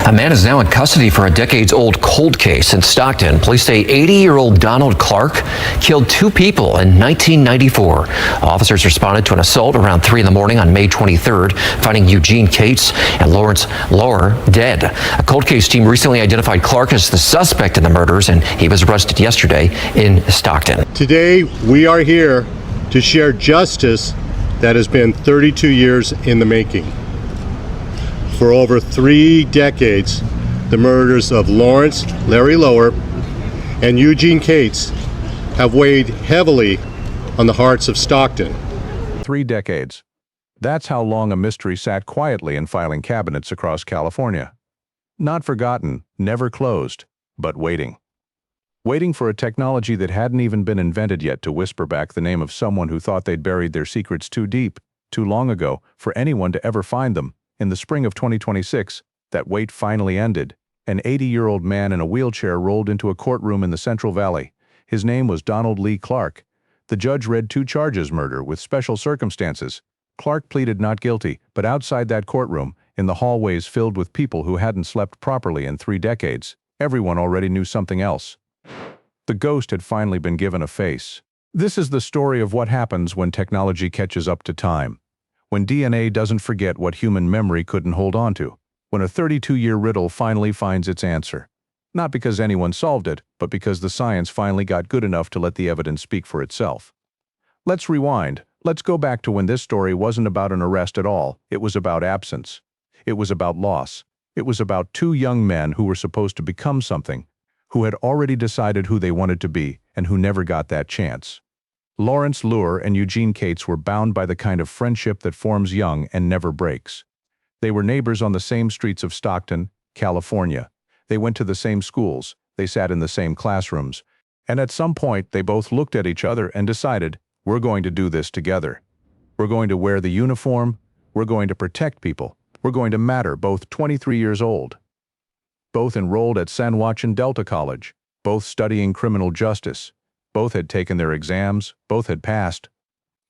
A man is now in custody for a decades-old cold case in Stockton. Police say 80-year-old Donald Clark killed two people in 1994. Officers responded to an assault around 3 in the morning on May 23rd, finding Eugene Cates and Lawrence Lohr dead. A cold case team recently identified Clark as the suspect in the murders, and he was arrested yesterday in Stockton. Today, we are here to share justice that has been 32 years in the making. For over 3 decades, the murders of Lawrence Larry Lohr and Eugene Cates have weighed heavily on the hearts of Stockton. 3 decades. That's how long a mystery sat quietly in filing cabinets across California. Not forgotten, never closed, but waiting. Waiting for a technology that hadn't even been invented yet to whisper back the name of someone who thought they'd buried their secrets too deep, too long ago, for anyone to ever find them. In the spring of 2026, that wait finally ended. An 80-year-old man in a wheelchair rolled into a courtroom in the Central Valley. His name was Donald Lee Clark. The judge read 2 charges: murder with special circumstances. Clark pleaded not guilty, but outside that courtroom, in the hallways filled with people who hadn't slept properly in 3 decades, everyone already knew something else. The ghost had finally been given a face. This is the story of what happens when technology catches up to time. When DNA doesn't forget what human memory couldn't hold on to. When a 32-year riddle finally finds its answer. Not because anyone solved it, but because the science finally got good enough to let the evidence speak for itself. Let's rewind. Let's go back to when this story wasn't about an arrest at all. It was about absence. It was about loss. It was about 2 young men who were supposed to become something, who had already decided who they wanted to be, and who never got that chance. Lawrence Lohr and Eugene Cates were bound by the kind of friendship that forms young and never breaks. They were neighbors on the same streets of Stockton, California. They went to the same schools, they sat in the same classrooms, and at some point they both looked at each other and decided, we're going to do this together. We're going to wear the uniform, we're going to protect people, we're going to matter, both 23 years old. Both enrolled at San Joaquin Delta College, both studying criminal justice. Both had taken their exams, both had passed.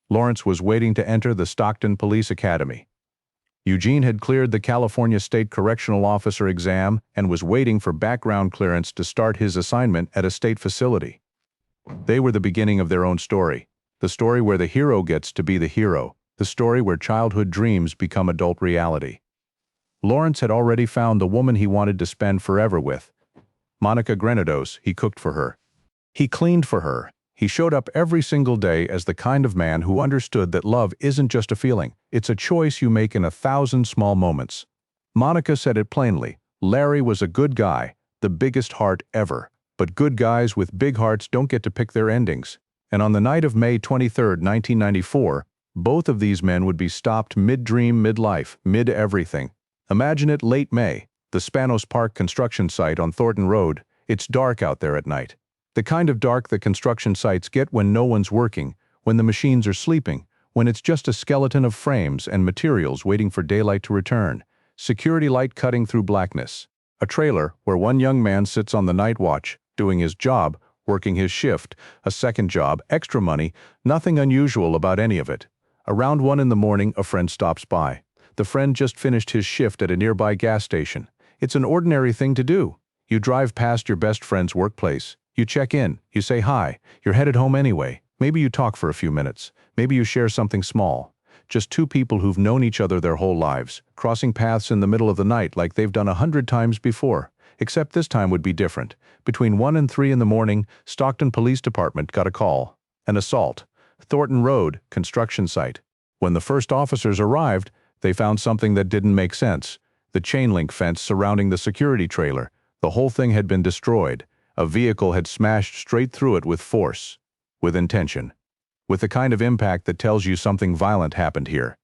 Lawrence was waiting to enter the Stockton Police Academy. Eugene had cleared the California State Correctional Officer exam and was waiting for background clearance to start his assignment at a state facility. They were the beginning of their own story, the story where the hero gets to be the hero, the story where childhood dreams become adult reality. Lawrence had already found the woman he wanted to spend forever with. Monica Granados, he cooked for her. He cleaned for her. He showed up every single day as the kind of man who understood that love isn't just a feeling, it's a choice you make in 1,000 small moments. Monica said it plainly. Larry was a good guy, the biggest heart ever. But good guys with big hearts don't get to pick their endings. And on the night of May 23, 1994, both of these men would be stopped mid-dream, mid-life, mid-everything. Imagine it late May, the Spanos Park construction site on Thornton Road. It's dark out there at night. The kind of dark that construction sites get when no one's working, when the machines are sleeping, when it's just a skeleton of frames and materials waiting for daylight to return. Security light cutting through blackness. A trailer where one young man sits on the night watch, doing his job, working his shift, a second job, extra money, nothing unusual about any of it. Around 1 in the morning, a friend stops by. The friend just finished his shift at a nearby gas station. It's an ordinary thing to do. You drive past your best friend's workplace. You check in, you say hi, you're headed home anyway. Maybe you talk for a few minutes. Maybe you share something small. Just 2 people who've known each other their whole lives, crossing paths in the middle of the night like they've done 100 times before. Except this time would be different. Between 1 and 3 in the morning, Stockton Police Department got a call. An assault. Thornton Road, construction site. When the first officers arrived, they found something that didn't make sense. The chain link fence surrounding the security trailer. The whole thing had been destroyed. A vehicle had smashed straight through it with force, with intention, with the kind of impact that tells you something violent happened here.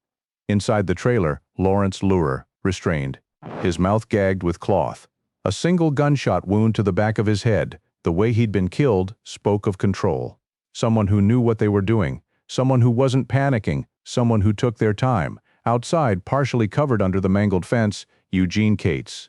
Inside the trailer, Lawrence Lohr, restrained, his mouth gagged with cloth. A single gunshot wound to the back of his head, the way he'd been killed, spoke of control. Someone who knew what they were doing, someone who wasn't panicking, someone who took their time. Outside, partially covered under the mangled fence, Eugene Cates.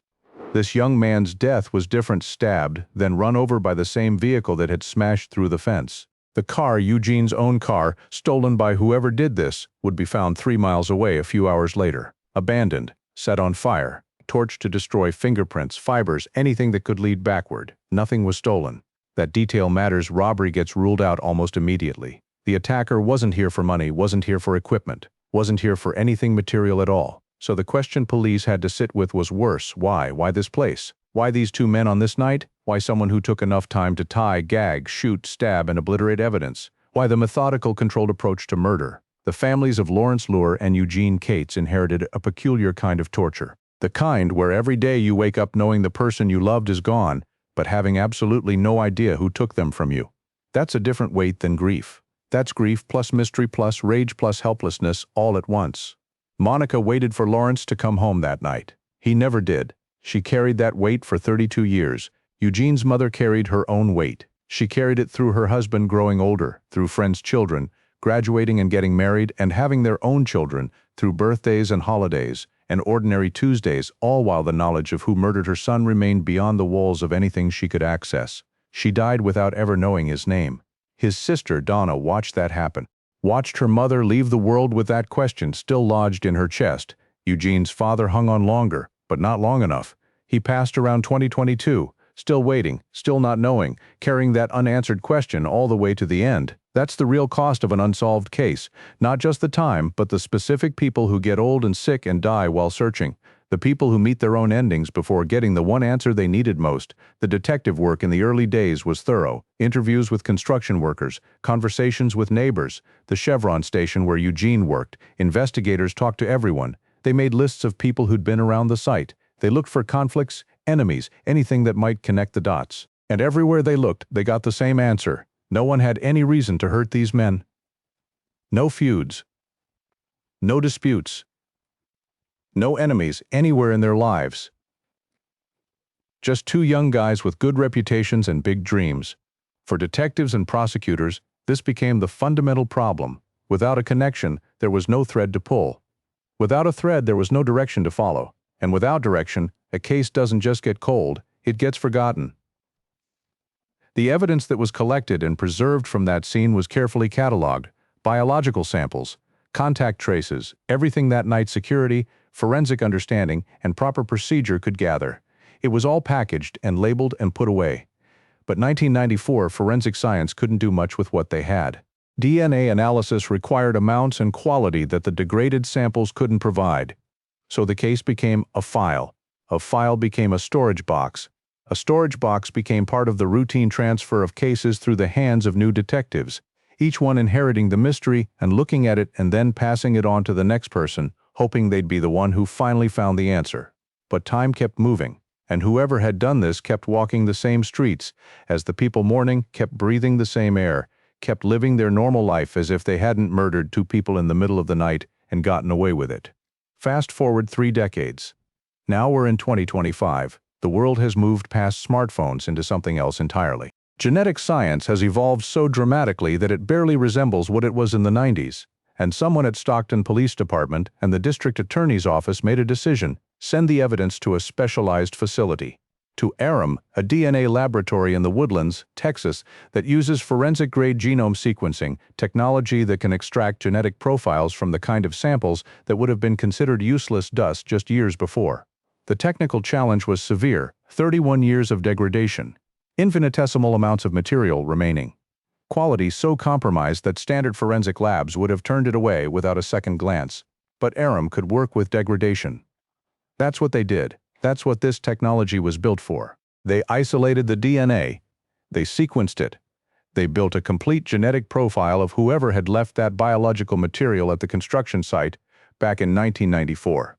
This young man's death was different: stabbed, then run over by the same vehicle that had smashed through the fence. The car, Eugene's own car, stolen by whoever did this, would be found 3 miles away a few hours later. Abandoned, set on fire, torch to destroy fingerprints, fibers, anything that could lead backward. Nothing was stolen. That detail matters. Robbery gets ruled out almost immediately. The attacker wasn't here for money, wasn't here for equipment, wasn't here for anything material at all. So the question police had to sit with was worse. Why? Why this place? Why these two men on this night? Why someone who took enough time to tie, gag, shoot, stab, and obliterate evidence? Why the methodical, controlled approach to murder? The families of Lawrence Luhr and Eugene Cates inherited a peculiar kind of torture. The kind where every day you wake up knowing the person you loved is gone, but having absolutely no idea who took them from you. That's a different weight than grief. That's grief plus mystery plus rage plus helplessness all at once. Monica waited for Lawrence to come home that night. He never did. She carried that weight for 32 years. Eugene's mother carried her own weight. She carried it through her husband growing older, through friends' children, graduating and getting married and having their own children, through birthdays and holidays, and ordinary Tuesdays, all while the knowledge of who murdered her son remained beyond the walls of anything she could access. She died without ever knowing his name. His sister, Donna, watched that happen, watched her mother leave the world with that question still lodged in her chest. Eugene's father hung on longer, but not long enough. He passed around 2022, still waiting, still not knowing, carrying that unanswered question all the way to the end. That's the real cost of an unsolved case. Not just the time, but the specific people who get old and sick and die while searching. The people who meet their own endings before getting the one answer they needed most. The detective work in the early days was thorough. Interviews with construction workers, conversations with neighbors, the Chevron station where Eugene worked. Investigators talked to everyone. They made lists of people who'd been around the site. They looked for conflicts, enemies, anything that might connect the dots. And everywhere they looked, they got the same answer. No one had any reason to hurt these men. No feuds. No disputes. No enemies anywhere in their lives. Just two young guys with good reputations and big dreams. For detectives and prosecutors, this became the fundamental problem. Without a connection, there was no thread to pull. Without a thread, there was no direction to follow. And without direction, a case doesn't just get cold, it gets forgotten. The evidence that was collected and preserved from that scene was carefully cataloged. Biological samples, contact traces, everything that night security, forensic understanding, and proper procedure could gather. It was all packaged and labeled and put away. But 1994 forensic science couldn't do much with what they had. DNA analysis required amounts and quality that the degraded samples couldn't provide. So the case became a file. A file became a storage box. A storage box became part of the routine transfer of cases through the hands of new detectives, each one inheriting the mystery and looking at it and then passing it on to the next person, hoping they'd be the one who finally found the answer. But time kept moving, and whoever had done this kept walking the same streets, as the people mourning kept breathing the same air, kept living their normal life as if they hadn't murdered two people in the middle of the night and gotten away with it. Fast forward 3 decades. Now we're in 2025. The world has moved past smartphones into something else entirely. Genetic science has evolved so dramatically that it barely resembles what it was in the 90s. And someone at Stockton Police Department and the district attorney's office made a decision: send the evidence to a specialized facility. To Arum, a DNA laboratory in the Woodlands, Texas, that uses forensic-grade genome sequencing, technology that can extract genetic profiles from the kind of samples that would have been considered useless dust just years before. The technical challenge was severe: 31 years of degradation, infinitesimal amounts of material remaining. Quality so compromised that standard forensic labs would have turned it away without a second glance. But Arum could work with degradation. That's what they did. That's what this technology was built for. They isolated the DNA. They sequenced it. They built a complete genetic profile of whoever had left that biological material at the construction site back in 1994.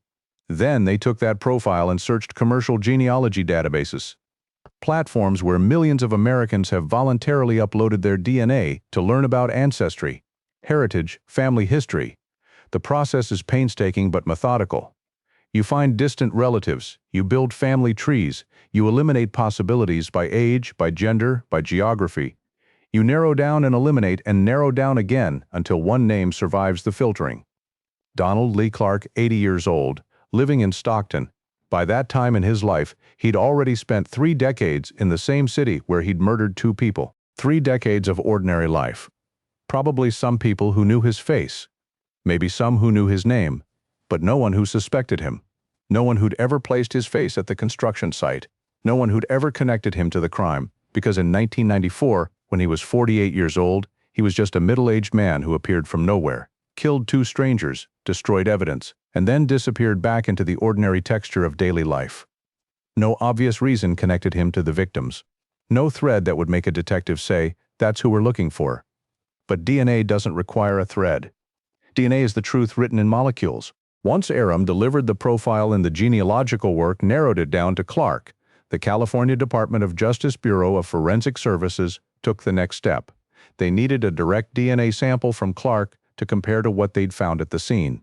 Then they took that profile and searched commercial genealogy databases, platforms where millions of Americans have voluntarily uploaded their DNA to learn about ancestry, heritage, family history. The process is painstaking but methodical. You find distant relatives, you build family trees, you eliminate possibilities by age, by gender, by geography. You narrow down and eliminate and narrow down again until one name survives the filtering. Donald Lee Clark, 80 years old, living in Stockton. By that time in his life, he'd already spent 3 decades in the same city where he'd murdered 2 people. 3 decades of ordinary life. Probably some people who knew his face. Maybe some who knew his name. But no one who suspected him. No one who'd ever placed his face at the construction site. No one who'd ever connected him to the crime, because in 1994, when he was 48 years old, he was just a middle-aged man who appeared from nowhere, killed two strangers, destroyed evidence, and then disappeared back into the ordinary texture of daily life. No obvious reason connected him to the victims. No thread that would make a detective say, "That's who we're looking for." But DNA doesn't require a thread. DNA is the truth written in molecules. Once Aram delivered the profile in the genealogical work, narrowed it down to Clark, the California Department of Justice Bureau of Forensic Services took the next step. They needed a direct DNA sample from Clark to compare to what they'd found at the scene.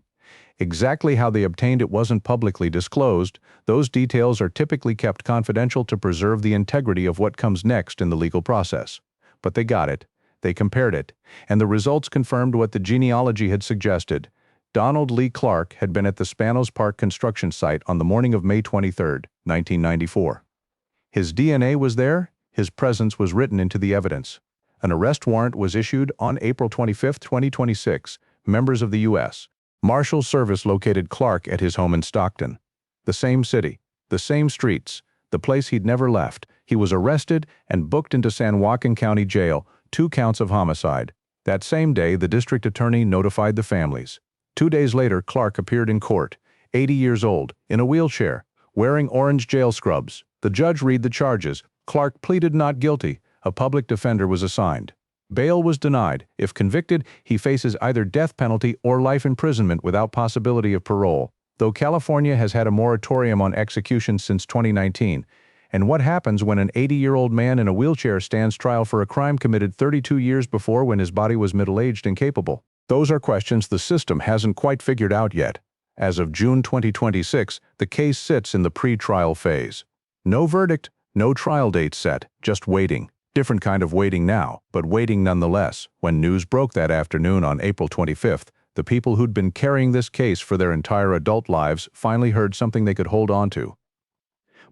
Exactly how they obtained it wasn't publicly disclosed. Those details are typically kept confidential to preserve the integrity of what comes next in the legal process. But they got it. They compared it, and the results confirmed what the genealogy had suggested. Donald Lee Clark had been at the Spanos Park construction site on the morning of May 23, 1994. His DNA was there, his presence was written into the evidence. An arrest warrant was issued on April 25, 2026. Members of the U.S. Marshals Service located Clark at his home in Stockton. The same city, the same streets, the place he'd never left. He was arrested and booked into San Joaquin County Jail, 2 counts of homicide. That same day, the district attorney notified the families. 2 days later, Clark appeared in court, 80 years old, in a wheelchair, wearing orange jail scrubs. The judge read the charges. Clark pleaded not guilty. A public defender was assigned. Bail was denied. If convicted, he faces either death penalty or life imprisonment without possibility of parole, though California has had a moratorium on execution since 2019. And what happens when an 80-year-old man in a wheelchair stands trial for a crime committed 32 years before when his body was middle-aged and capable? Those are questions the system hasn't quite figured out yet. As of June 2026, the case sits in the pre-trial phase. No verdict, no trial date set, just waiting. Different kind of waiting now, but waiting nonetheless. When news broke that afternoon on April 25th, the people who'd been carrying this case for their entire adult lives finally heard something they could hold on to.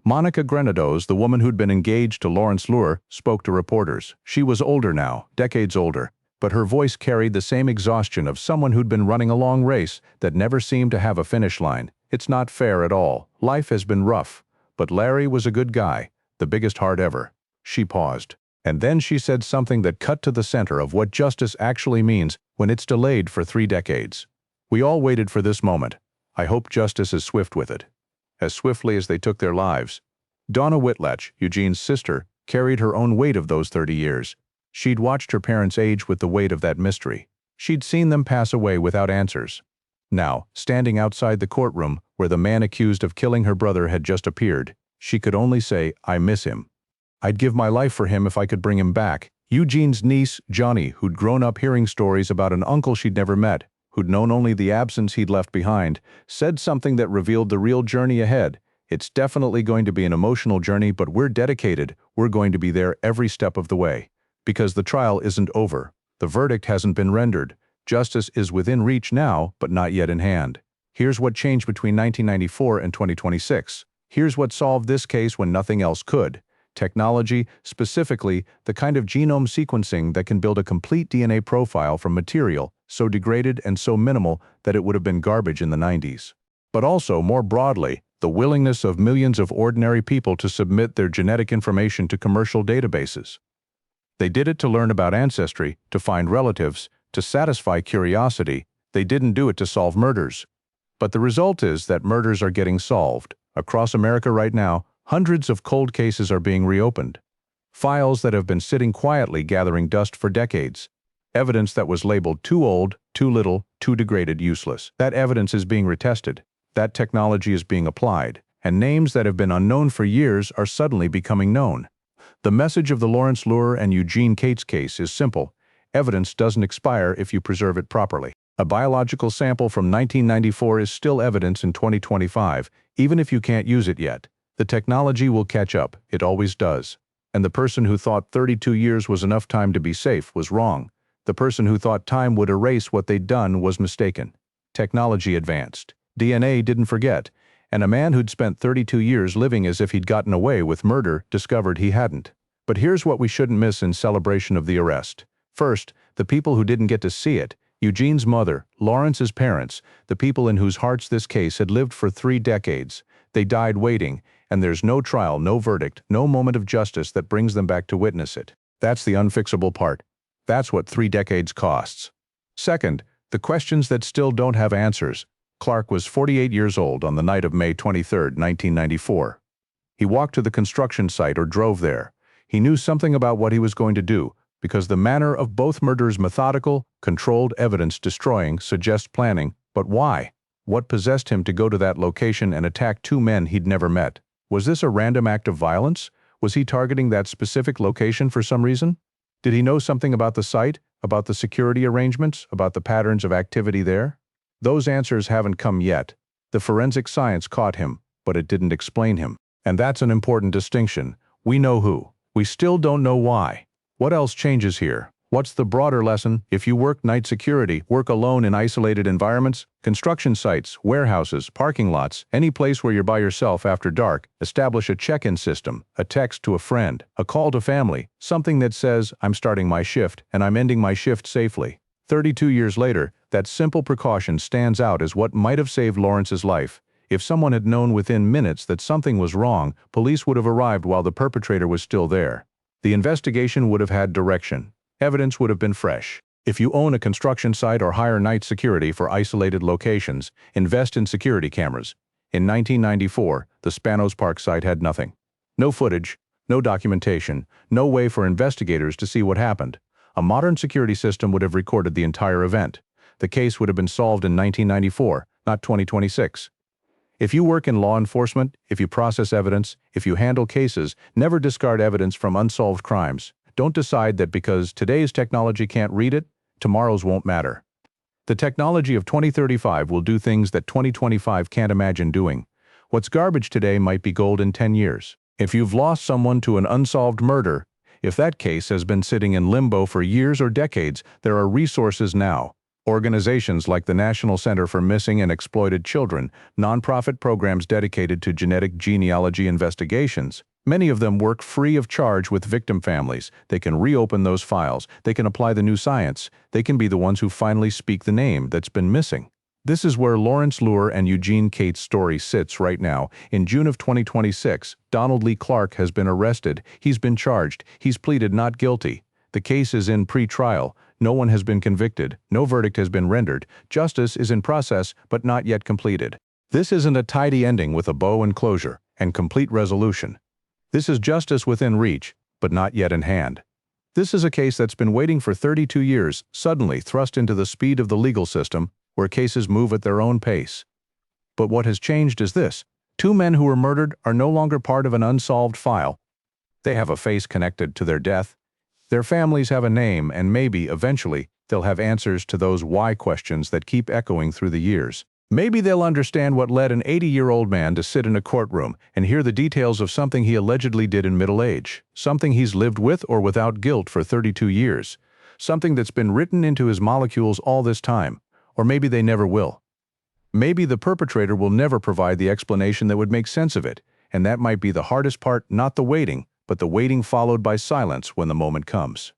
Monica Granados, the woman who'd been engaged to Lawrence Luer, spoke to reporters. She was older now, decades older, but her voice carried the same exhaustion of someone who'd been running a long race that never seemed to have a finish line. It's not fair at all. Life has been rough. But Larry was a good guy, the biggest heart ever. She paused. And then she said something that cut to the center of what justice actually means when it's delayed for 3 decades. We all waited for this moment. I hope justice is swift with it. As swiftly as they took their lives. Donna Whitlatch, Eugene's sister, carried her own weight of those 30 years. She'd watched her parents age with the weight of that mystery. She'd seen them pass away without answers. Now, standing outside the courtroom, where the man accused of killing her brother had just appeared, she could only say, "I miss him. I'd give my life for him if I could bring him back." Eugene's niece, Johnny, who'd grown up hearing stories about an uncle she'd never met, who'd known only the absence he'd left behind, said something that revealed the real journey ahead. It's definitely going to be an emotional journey, but we're dedicated. We're going to be there every step of the way. Because the trial isn't over. The verdict hasn't been rendered. Justice is within reach now, but not yet in hand. Here's what changed between 1994 and 2026. Here's what solved this case when nothing else could. Technology, specifically the kind of genome sequencing that can build a complete DNA profile from material so degraded and so minimal that it would have been garbage in the 90s. But also, more broadly, the willingness of millions of ordinary people to submit their genetic information to commercial databases. They did it to learn about ancestry, to find relatives, to satisfy curiosity. They didn't do it to solve murders. But the result is that murders are getting solved. Across America right now, hundreds of cold cases are being reopened. Files that have been sitting quietly gathering dust for decades. Evidence that was labeled too old, too little, too degraded, useless. That evidence is being retested. That technology is being applied. And names that have been unknown for years are suddenly becoming known. The message of the Lawrence Luer and Eugene Cates case is simple. Evidence doesn't expire if you preserve it properly. A biological sample from 1994 is still evidence in 2025, even if you can't use it yet. The technology will catch up. It always does. And the person who thought 32 years was enough time to be safe was wrong. The person who thought time would erase what they'd done was mistaken. Technology advanced. DNA didn't forget. And a man who'd spent 32 years living as if he'd gotten away with murder discovered he hadn't. But here's what we shouldn't miss in celebration of the arrest. First, the people who didn't get to see it. Eugene's mother, Lawrence's parents, the people in whose hearts this case had lived for 3 decades. They died waiting, and there's no trial, no verdict, no moment of justice that brings them back to witness it. That's the unfixable part. That's what 3 decades costs. Second, the questions that still don't have answers. Clark was 48 years old on the night of May 23, 1994. He walked to the construction site or drove there. He knew something about what he was going to do, because the manner of both murders, methodical, controlled, evidence-destroying, suggests planning. But why? What possessed him to go to that location and attack 2 men he'd never met? Was this a random act of violence? Was he targeting that specific location for some reason? Did he know something about the site, about the security arrangements, about the patterns of activity there? Those answers haven't come yet. The forensic science caught him, but it didn't explain him. And that's an important distinction. We know who. We still don't know why. What else changes here? What's the broader lesson? If you work night security, work alone in isolated environments, construction sites, warehouses, parking lots, any place where you're by yourself after dark, establish a check-in system, a text to a friend, a call to family, something that says, I'm starting my shift and I'm ending my shift safely. 32 years later, that simple precaution stands out as what might have saved Lawrence's life. If someone had known within minutes that something was wrong, police would have arrived while the perpetrator was still there. The investigation would have had direction. Evidence would have been fresh. If you own a construction site or hire night security for isolated locations, invest in security cameras. In 1994, the Spanos Park site had nothing. No footage, no documentation, no way for investigators to see what happened. A modern security system would have recorded the entire event. The case would have been solved in 1994, not 2026. If you work in law enforcement, if you process evidence, if you handle cases, never discard evidence from unsolved crimes. Don't decide that because today's technology can't read it, tomorrow's won't matter. The technology of 2035 will do things that 2025 can't imagine doing. What's garbage today might be gold in 10 years. If you've lost someone to an unsolved murder, if that case has been sitting in limbo for years or decades, there are resources now. Organizations like the National Center for Missing and Exploited Children, nonprofit programs dedicated to genetic genealogy investigations. Many of them work free of charge with victim families. They can reopen those files. They can apply the new science. They can be the ones who finally speak the name that's been missing. This is where Lawrence Luer and Eugene Cates' story sits right now. In June of 2026, Donald Lee Clark has been arrested. He's been charged. He's pleaded not guilty. The case is in pre-trial. No one has been convicted. No verdict has been rendered. Justice is in process, but not yet completed. This isn't a tidy ending with a bow and closure and complete resolution. This is justice within reach, but not yet in hand. This is a case that's been waiting for 32 years, suddenly thrust into the speed of the legal system, where cases move at their own pace. But what has changed is this. 2 men who were murdered are no longer part of an unsolved file. They have a face connected to their death. Their families have a name, and maybe, eventually, they'll have answers to those why questions that keep echoing through the years. Maybe they'll understand what led an 80-year-old man to sit in a courtroom and hear the details of something he allegedly did in middle age, something he's lived with or without guilt for 32 years, something that's been written into his molecules all this time, or maybe they never will. Maybe the perpetrator will never provide the explanation that would make sense of it, and that might be the hardest part, not the waiting, but the waiting followed by silence when the moment comes.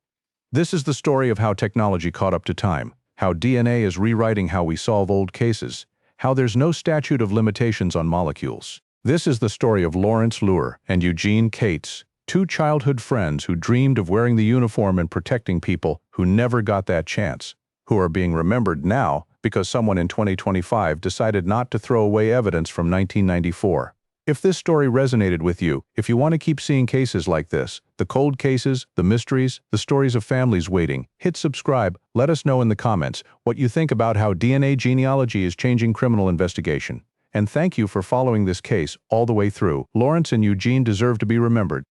This is the story of how technology caught up to time, how DNA is rewriting how we solve old cases, how there's no statute of limitations on molecules. This is the story of Lawrence Luer and Eugene Cates, 2 childhood friends who dreamed of wearing the uniform and protecting people who never got that chance, who are being remembered now because someone in 2025 decided not to throw away evidence from 1994. If this story resonated with you, if you want to keep seeing cases like this, the cold cases, the mysteries, the stories of families waiting, hit subscribe. Let us know in the comments what you think about how DNA genealogy is changing criminal investigation. And thank you for following this case all the way through. Lawrence and Eugene deserve to be remembered.